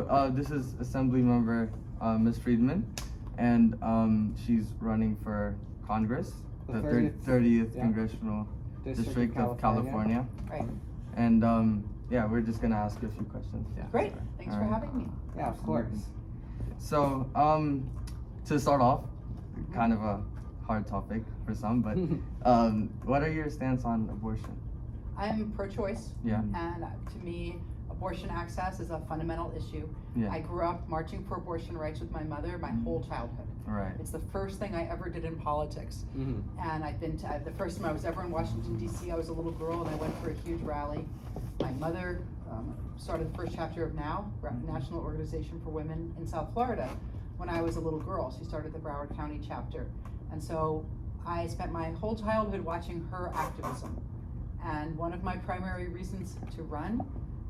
this is Assembly Member Ms. Friedman, and she's running for Congress, the 30th Congressional District of California. Right. And yeah, we're just gonna ask you a few questions. Yeah. Great. Thanks for having me. Yeah, of course. So to start off, kind of a hard topic for some, but what are your stance on abortion? I'm pro-choice. Yeah. And to me, abortion access is a fundamental issue. Yeah. I grew up marching for abortion rights with my mother my whole childhood. Right. It's the first thing I ever did in politics. And I've been to, the first time I was ever in Washington, D.C., I was a little girl and I went for a huge rally. My mother started the first chapter of NOW, National Organization for Women in South Florida, when I was a little girl. She started the Broward County chapter. And so I spent my whole childhood watching her activism. And one of my primary reasons to run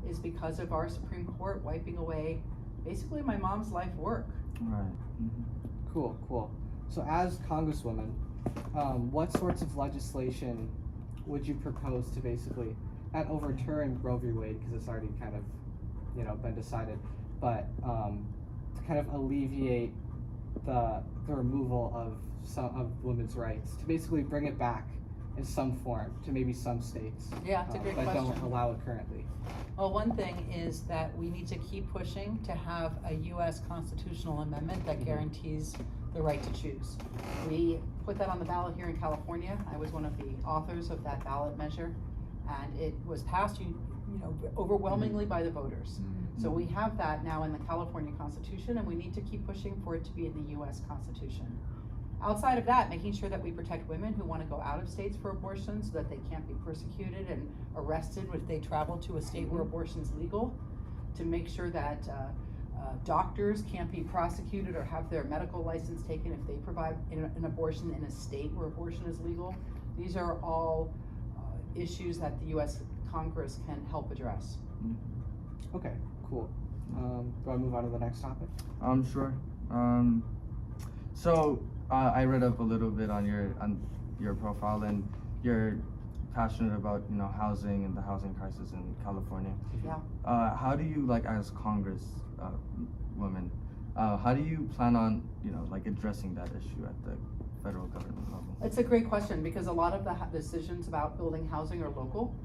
is because of our Supreme Court wiping away basically my mom's life work. Right. Cool. So as Congresswoman, what sorts of legislation would you propose to basically not overturn Roe v. Wade, because it's already kind of, been decided, but to kind of alleviate the removal of some of women's rights, to basically bring it back in some form to maybe some states Yeah, it's a great that question. don't allow it currently? Well, one thing is that we need to keep pushing to have a U.S. constitutional amendment that guarantees the right to choose. We put that on the ballot here in California. I was one of the authors of that ballot measure, and it was passed overwhelmingly by the voters. So we have that now in the California Constitution, and we need to keep pushing for it to be in the U.S. Constitution. Outside of that, making sure that we protect women who want to go out of states for abortion so that they can't be persecuted and arrested if they travel to a state where abortion is legal, to make sure that doctors can't be prosecuted or have their medical license taken if they provide an abortion in a state where abortion is legal. These are all issues that the U.S. Congress can help address. Okay, cool. Do I move on to the next topic? Sure. So I read up a little bit on your profile, and you're passionate about housing and the housing crisis in California. Yeah. How do you, like, as Congress woman, how do you plan on addressing that issue at the federal government level? It's a great question, because a lot of the decisions about building housing are local,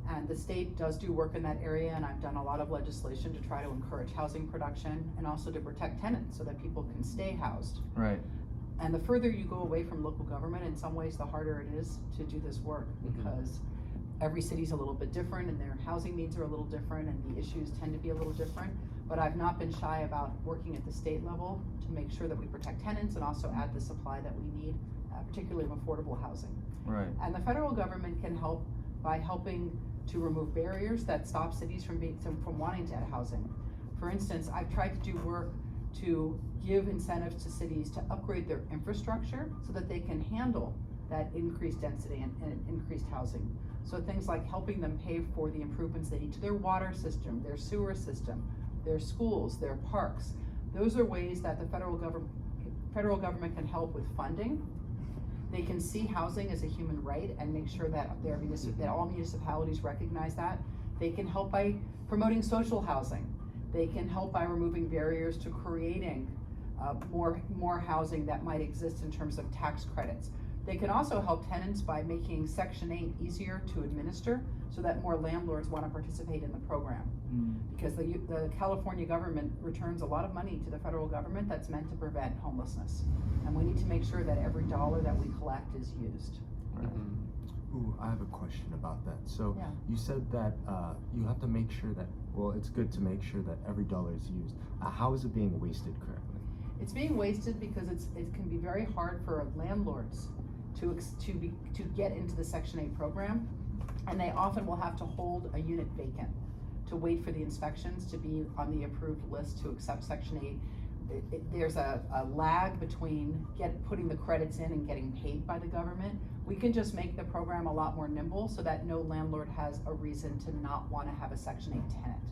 and the state does do work in that area, and I've done a lot of legislation to try to encourage housing production and also to protect tenants so that people can stay housed. Right. And the further you go away from local government, in some ways the harder it is to do this work, because every city's a little bit different and their housing needs are a little different and the issues tend to be a little different. But I've not been shy about working at the state level to make sure that we protect tenants and also add the supply that we need, particularly of affordable housing. Right. And the federal government can help by helping to remove barriers that stop cities from wanting to add housing. For instance, I've tried to do work to give incentives to cities to upgrade their infrastructure so that they can handle that increased density and increased housing. So things like helping them pay for the improvements they need to their water system, their sewer system, their schools, their parks. Those are ways that the federal government can help with funding. They can see housing as a human right and make sure that that all municipalities recognize that. They can help by promoting social housing. They can help by removing barriers to creating more housing that might exist in terms of tax credits. They can also help tenants by making Section 8 easier to administer so that more landlords want to participate in the program. Because the California government returns a lot of money to the federal government that's meant to prevent homelessness. And we need to make sure that every dollar that we collect is used. Right. Ooh, I have a question about that. So Yeah. you said that you have to make sure that, well, it's good to make sure that every dollar is used. How is it being wasted currently? It's being wasted because it can be very hard for landlords to get into the Section 8 program, and they often will have to hold a unit vacant to wait for the inspections to be on the approved list to accept Section 8. There's a lag between putting the credits in and getting paid by the government. We can just make the program a lot more nimble so that no landlord has a reason to not want to have a Section 8 tenant.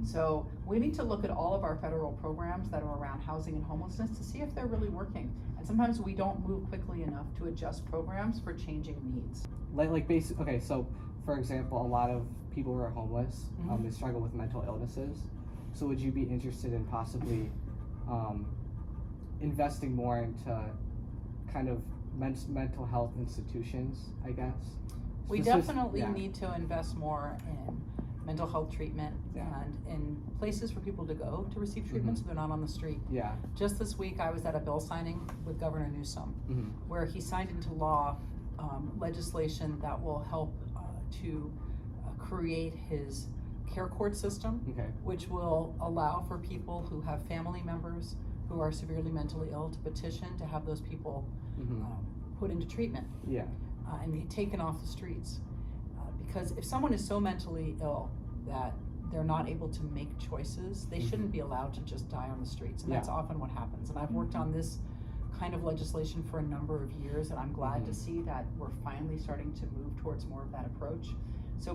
So we need to look at all of our federal programs that are around housing and homelessness to see if they're really working. And sometimes we don't move quickly enough to adjust programs for changing needs. Okay, so for example, a lot of people who are homeless, they struggle with mental illnesses. So would you be interested in possibly investing more into kind of mental health institutions, I guess? We definitely need to invest more in mental health treatment and in places for people to go to receive treatment so they're not on the street. Yeah. Just this week, I was at a bill signing with Governor Newsom, where he signed into law legislation that will help to create his care court system, which will allow for people who have family members who are severely mentally ill to petition to have those people put into treatment and be taken off the streets. Because if someone is so mentally ill that they're not able to make choices, they shouldn't be allowed to just die on the streets, and that's often what happens. And I've worked on this kind of legislation for a number of years, and I'm glad to see that we're finally starting to move towards more of that approach. So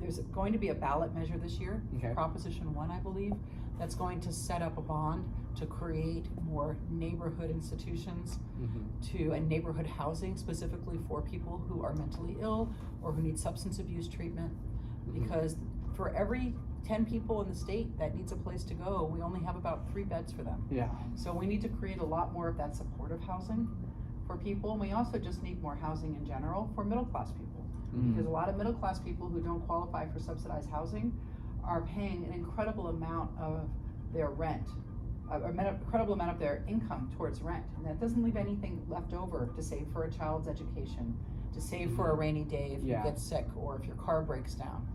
there's going to be a ballot measure this year, Proposition 1, I believe, that's going to set up a bond to create more neighborhood institutions and neighborhood housing specifically for people who are mentally ill or who need substance abuse treatment. Because for every 10 people in the state that needs a place to go, we only have about 3 beds for them. So we need to create a lot more of that supportive housing for people. And we also just need more housing in general for middle class people. Because a lot of middle class people who don't qualify for subsidized housing are paying an incredible amount of their rent, an incredible amount of their income towards rent. And that doesn't leave anything left over to save for a child's education, to save for a rainy day if you get sick or if your car breaks down.